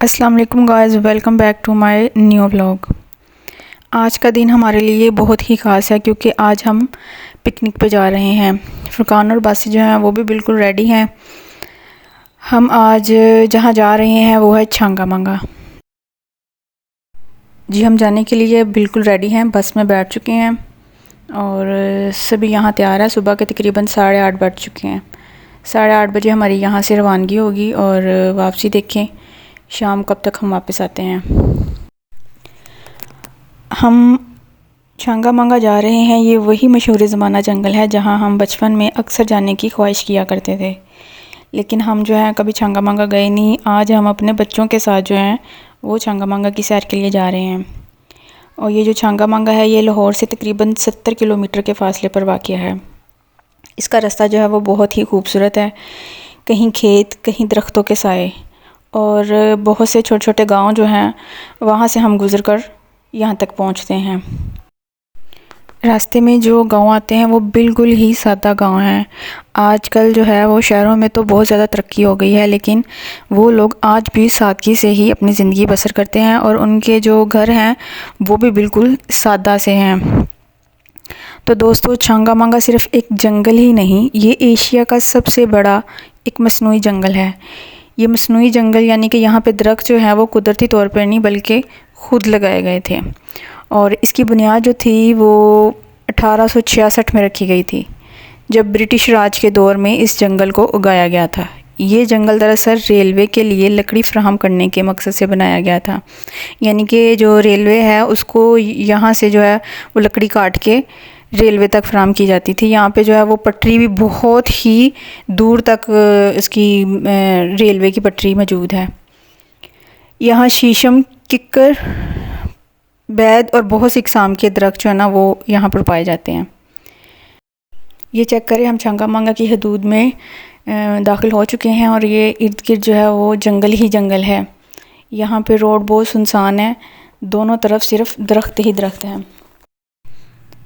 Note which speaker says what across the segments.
Speaker 1: अस्सलाम वालेकुम guys, welcome back to my new vlog. आज का दिन हमारे लिए बहुत ही ख़ास है क्योंकि आज हम पिकनिक पे जा रहे हैं। फुरकान और बासी जो हैं वो भी बिल्कुल रेडी हैं। हम आज जहाँ जा रहे हैं वो है छांगा मांगा जी। हम जाने के लिए बिल्कुल रेडी हैं, बस में बैठ चुके हैं और सभी यहाँ तैयार है। सुबह के तकरीबन 8:30 बज चुके हैं। 8:30 बजे हमारी यहाँ से रवानगी होगी और वापसी देखें शाम कब तक हम वापस आते हैं। हम छांगा मांगा जा रहे हैं। ये वही मशहूर ज़माना जंगल है जहाँ हम बचपन में अक्सर जाने की ख्वाहिश किया करते थे, लेकिन हम जो है कभी छांगा मांगा गए नहीं। आज हम अपने बच्चों के साथ जो हैं वो छांगा मांगा की सैर के लिए जा रहे हैं। और ये जो छांगा मांगा है ये लाहौर से तकरीबन 70 किलोमीटर के फ़ासले पर वाक़या है। इसका रास्ता जो है वो बहुत ही खूबसूरत है, कहीं खेत कहीं दरख्तों के साए और बहुत से छोटे छोटे गांव जो हैं वहाँ से हम गुज़र कर यहाँ तक पहुँचते हैं। रास्ते में जो गांव आते हैं वो बिल्कुल ही सादा गांव हैं। आजकल जो है वो शहरों में तो बहुत ज़्यादा तरक्की हो गई है, लेकिन वो लोग आज भी सादगी से ही अपनी ज़िंदगी बसर करते हैं और उनके जो घर हैं वो भी बिल्कुल सादा से हैं। तो दोस्तों, छांगा मांगा सिर्फ़ एक जंगल ही नहीं, ये एशिया का सबसे बड़ा एक मसनूई जंगल है। ये मसनूई जंगल यानी कि यहाँ पे दरख्त जो है वो कुदरती तौर पर नहीं बल्कि खुद लगाए गए थे और इसकी बुनियाद जो थी वो 1866 में रखी गई थी, जब ब्रिटिश राज के दौर में इस जंगल को उगाया गया था। ये जंगल दरअसल रेलवे के लिए लकड़ी फराहम करने के मकसद से बनाया गया था, यानी कि जो रेलवे है उसको यहाँ से जो है वो लकड़ी काट के रेलवे तक फराहम की जाती थी। यहाँ पे जो है वो पटरी भी बहुत ही दूर तक इसकी रेलवे की पटरी मौजूद है। यहाँ शीशम, किक्कर, बैद और बहुत सी इकसाम के दरख्त जो है ना वो यहाँ पर पाए जाते हैं। ये चेक करें, हम छांगा मांगा की हदूद में दाखिल हो चुके हैं और ये इर्द गिर्द जो है वो जंगल ही जंगल है। यहाँ पे रोड बहुत सुनसान है, दोनों तरफ सिर्फ दरख्त ही दरख्त हैं।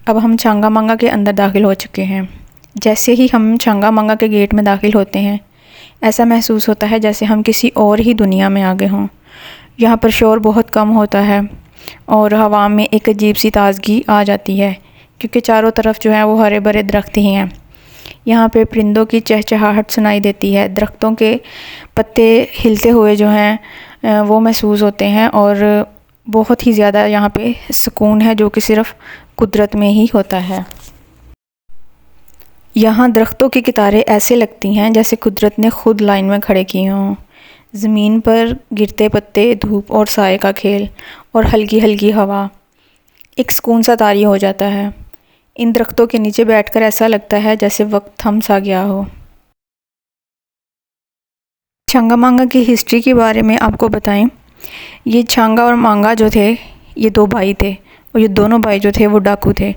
Speaker 1: अब हम छांगा मांगा के अंदर दाखिल हो चुके हैं। जैसे ही हम छांगा मांगा के गेट में दाखिल होते हैं ऐसा महसूस होता है जैसे हम किसी और ही दुनिया में आ गए हों। यहाँ पर शोर बहुत कम होता है और हवा में एक अजीब सी ताज़गी आ जाती है क्योंकि चारों तरफ जो है वो हरे भरे दरख्त ही हैं। यहाँ पे परिंदों की चहचहाहट सुनाई देती है, दरख्तों के पत्ते हिलते हुए जो हैं वो महसूस होते हैं और बहुत ही ज़्यादा यहाँ पे सुकून है जो कि सिर्फ़ कुदरत में ही होता है। यहाँ दरख्तों की कितारें ऐसे लगती हैं जैसे कुदरत ने खुद लाइन में खड़े किए हों। ज़मीन पर गिरते पत्ते, धूप और साए का खेल और हल्की हल्की हवा, एक सुकून सा तारी हो जाता है। इन दरख्तों के नीचे बैठकर ऐसा लगता है जैसे वक्त थम सा गया हो। छांगा मांगा की हिस्ट्री के बारे में आपको बताएं, ये छांगा और मांगा जो थे ये दो भाई थे और ये दोनों भाई जो थे वो डाकू थे।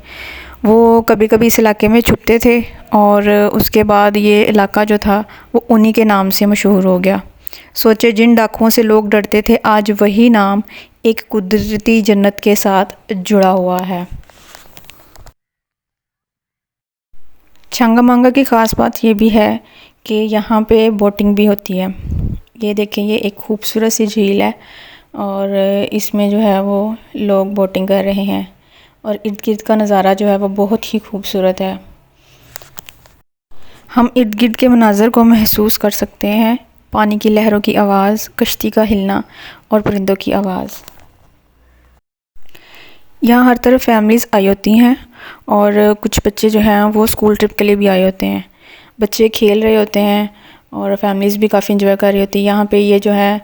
Speaker 1: वो कभी कभी इस इलाके में छुपते थे और उसके बाद ये इलाका जो था वो उन्हीं के नाम से मशहूर हो गया। सोचे, जिन डाकुओं से लोग डरते थे आज वही नाम एक कुदरती जन्नत के साथ जुड़ा हुआ है। छांगा मांगा की ख़ास बात ये भी है कि यहाँ पे बोटिंग भी होती है। ये देखें, ये एक खूबसूरत सी झील है और इसमें जो है वो लोग बोटिंग कर रहे हैं और इर्द गिर्द का नज़ारा जो है वो बहुत ही खूबसूरत है। हम इर्द गिर्द के मनाज़र को महसूस कर सकते हैं, पानी की लहरों की आवाज़, कश्ती का हिलना और परिंदों की आवाज़। यहाँ हर तरफ फैमिलीज़ आई होती हैं और कुछ बच्चे जो हैं वो स्कूल ट्रिप के लिए भी आए होते हैं। बच्चे खेल रहे होते हैं और फैमिलीज़ भी काफ़ी इंजॉय कर रही होती है। यहाँ पे ये जो है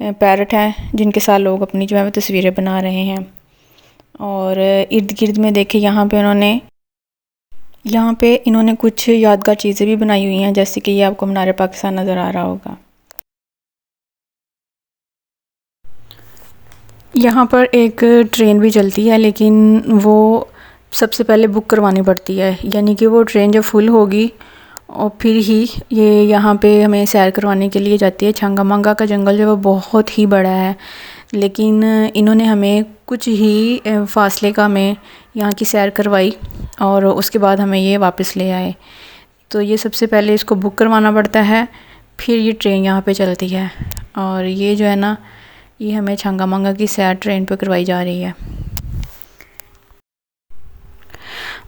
Speaker 1: पैरट हैं जिनके साथ लोग अपनी जो है वो तस्वीरें बना रहे हैं और इर्द गिर्द में देखें यहाँ पे इन्होंने कुछ यादगार चीज़ें भी बनाई हुई हैं, जैसे कि ये आपको मीनार पाकिस्तान नज़र आ रहा होगा। यहाँ पर एक ट्रेन भी चलती है, लेकिन वो सबसे पहले बुक करवानी पड़ती है, यानी कि वो ट्रेन जब फुल होगी और फिर ही ये यहाँ पे हमें सैर करवाने के लिए जाती है। छांगा मांगा का जंगल जो है वो बहुत ही बड़ा है, लेकिन इन्होंने हमें कुछ ही फासले का हमें यहाँ की सैर करवाई और उसके बाद हमें ये वापस ले आए। तो ये सबसे पहले इसको बुक करवाना पड़ता है, फिर ये ट्रेन यहाँ पे चलती है। और ये जो है ना ये हमें छांगा मांगा की सैर ट्रेन पर करवाई जा रही है।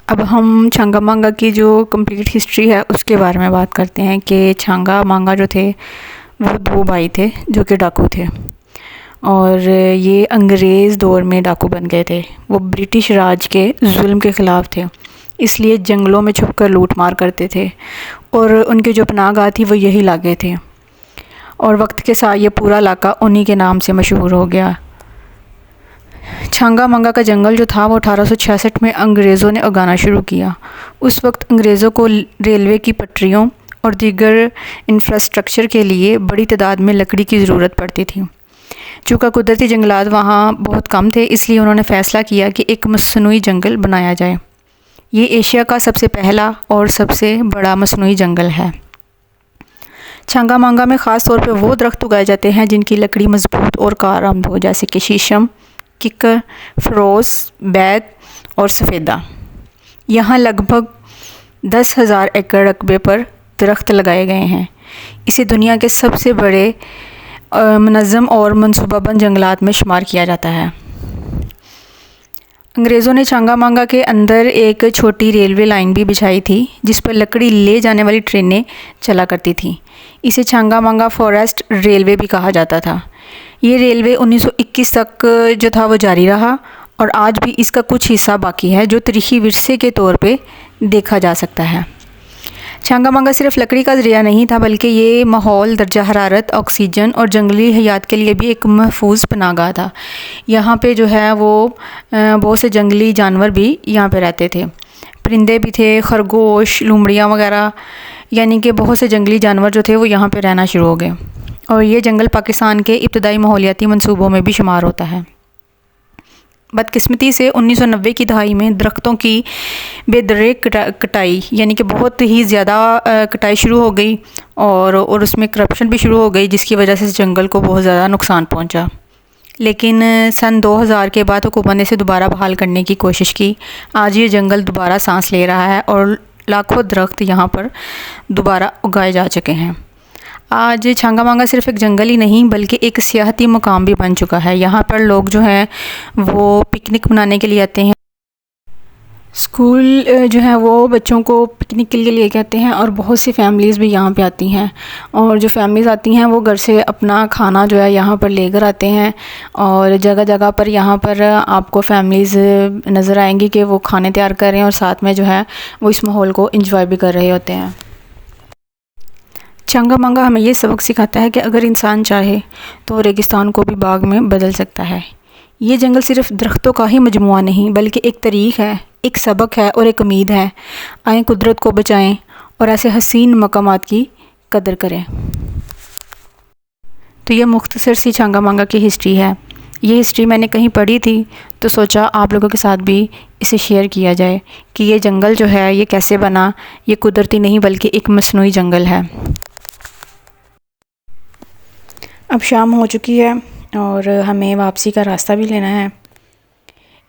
Speaker 1: अब हम छांगा मांगा की जो कंप्लीट हिस्ट्री है उसके बारे में बात करते हैं कि छांगा मांगा जो थे वो 2 भाई थे जो कि डाकू थे, और ये अंग्रेज़ दौर में डाकू बन गए थे। वो ब्रिटिश राज के जुल्म के ख़िलाफ़ थे, इसलिए जंगलों में छुपकर लूट मार करते थे, और उनकी जो पनाहगाह थी वो यही इलाके थे, और वक्त के साथ ये पूरा इलाका उन्हीं के नाम से मशहूर हो गया। छांगा मांगा का जंगल जो था वो 1866 में अंग्रेज़ों ने उगाना शुरू किया। उस वक्त अंग्रेज़ों को रेलवे की पटरियों और दीगर इंफ्रास्ट्रक्चर के लिए बड़ी तादाद में लकड़ी की ज़रूरत पड़ती थी। चूँकि कुदरती जंगलात वहाँ बहुत कम थे, इसलिए उन्होंने फ़ैसला किया कि एक मसनूई जंगल बनाया जाए। ये एशिया का सबसे पहला और सबसे बड़ा मसनूई जंगल है। छांगा मांगा में ख़ास तौर पर वो दरख्त उगाए जाते हैं जिनकी लकड़ी मजबूत और कारआमद हो, जैसे कि शीशम, किकर, फरोस, बैग और सफ़ेदा। यहाँ लगभग 10,000 एकड़ रकबे पर दरख्त लगाए गए हैं। इसे दुनिया के सबसे बड़े मुनज़्ज़म और मनसूबाबंद जंगलात में शुमार किया जाता है। अंग्रेज़ों ने छांगा मांगा के अंदर एक छोटी रेलवे लाइन भी बिछाई थी जिस पर लकड़ी ले जाने वाली ट्रेनें चला करती थीं। इसे छांगा मांगा फॉरेस्ट रेलवे भी कहा जाता था। ये रेलवे 1921 तक जो था वो जारी रहा, और आज भी इसका कुछ हिस्सा बाकी है जो तारीख़ी विरसे के तौर पे देखा जा सकता है। छांगा मांगा सिर्फ लकड़ी का ज़रिया नहीं था, बल्कि ये माहौल, दर्जा हरारत, ऑक्सीजन और जंगली हयात के लिए भी एक महफूज पनाहगाह था। यहाँ पे जो है वो बहुत से जंगली जानवर भी यहाँ पे रहते थे। परिंदे भी थे, खरगोश, लोमड़ियाँ वगैरह, यानी कि बहुत से जंगली जानवर जो थे वो यहाँ पे रहना शुरू हो गए, और ये जंगल पाकिस्तान के इब्तदाई माहौलियाती मंसूबों में भी शुमार होता है। बदकिस्मती से 1990 की दहाई में दरख्तों की बेदरेक कटाई, यानी कि बहुत ही ज़्यादा कटाई शुरू हो गई, और उसमें करप्शन भी शुरू हो गई, जिसकी वजह से जंगल को बहुत ज़्यादा नुकसान पहुंचा। लेकिन सन 2000 के बाद हुकूमत ने इसे दोबारा बहाल करने की कोशिश की। आज ये जंगल दोबारा सांस ले रहा है और लाखों दरख्त यहाँ पर दोबारा उगाए जा चुके हैं। आज छांगा मांगा सिर्फ एक जंगल ही नहीं बल्कि एक सियाहती मुकाम भी बन चुका है। यहाँ पर लोग जो हैं वो पिकनिक मनाने के लिए आते हैं। स्कूल जो है वो बच्चों को पिकनिक के लिए लेके आते हैं, और बहुत सी फैमिलीज़ भी यहाँ पे आती हैं, और जो फैमिलीज़ आती हैं वो घर से अपना खाना जो है यहाँ पर लेकर आते हैं, और जगह जगह पर यहाँ पर आपको फैमिलीज़ नज़र आएंगी कि वो खाने तैयार कर रहे हैं और साथ में जो है वो इस माहौल को एंजॉय भी कर रहे होते हैं। छांगा मांगा हमें ये सबक सिखाता है कि अगर इंसान चाहे तो रेगिस्तान को भी बाग में बदल सकता है। ये जंगल सिर्फ दरख्तों का ही मजमुआ नहीं बल्कि एक तरीक़ है, एक सबक है और एक उम्मीद है। आएँ कुदरत को बचाएं और ऐसे हसीन मकामात की कदर करें। तो ये मुख्तसर सी छांगा मांगा की हिस्ट्री है। ये हिस्ट्री मैंने कहीं पढ़ी थी तो सोचा आप लोगों के साथ भी इसे शेयर किया जाए कि ये जंगल जो है ये कैसे बना। ये कुदरती नहीं बल्कि एक मसनूई जंगल है। अब शाम हो चुकी है और हमें वापसी का रास्ता भी लेना है।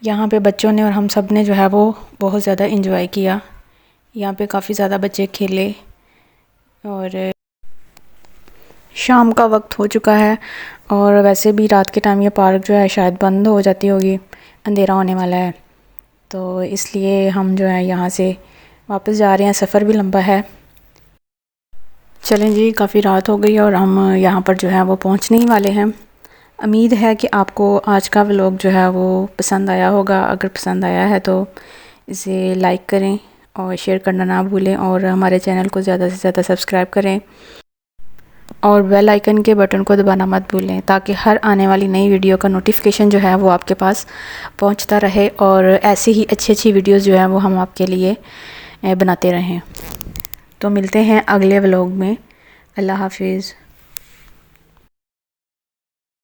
Speaker 1: यहाँ पे बच्चों ने और हम सब ने जो है वो बहुत ज़्यादा इंजॉय किया। यहाँ पे काफ़ी ज़्यादा बच्चे खेले, और शाम का वक्त हो चुका है, और वैसे भी रात के टाइम ये पार्क जो है शायद बंद हो जाती होगी, अंधेरा होने वाला है, तो इसलिए हम जो है यहाँ से वापस जा रहे हैं। सफ़र भी लंबा है। चलें जी, काफ़ी रात हो गई और हम यहाँ पर जो है वो पहुँचने ही वाले हैं। उम्मीद है कि आपको आज का व्लॉग जो है वो पसंद आया होगा। अगर पसंद आया है तो इसे लाइक करें और शेयर करना ना भूलें, और हमारे चैनल को ज़्यादा से ज़्यादा सब्सक्राइब करें, और बेल आइकन के बटन को दबाना मत भूलें ताकि हर आने वाली नई वीडियो का नोटिफिकेशन जो है वो आपके पास पहुंचता रहे, और ऐसी ही अच्छी अच्छी वीडियोस जो है वो हम आपके लिए बनाते रहें। तो मिलते हैं अगले व्लॉग में। अल्लाह हाफिज़।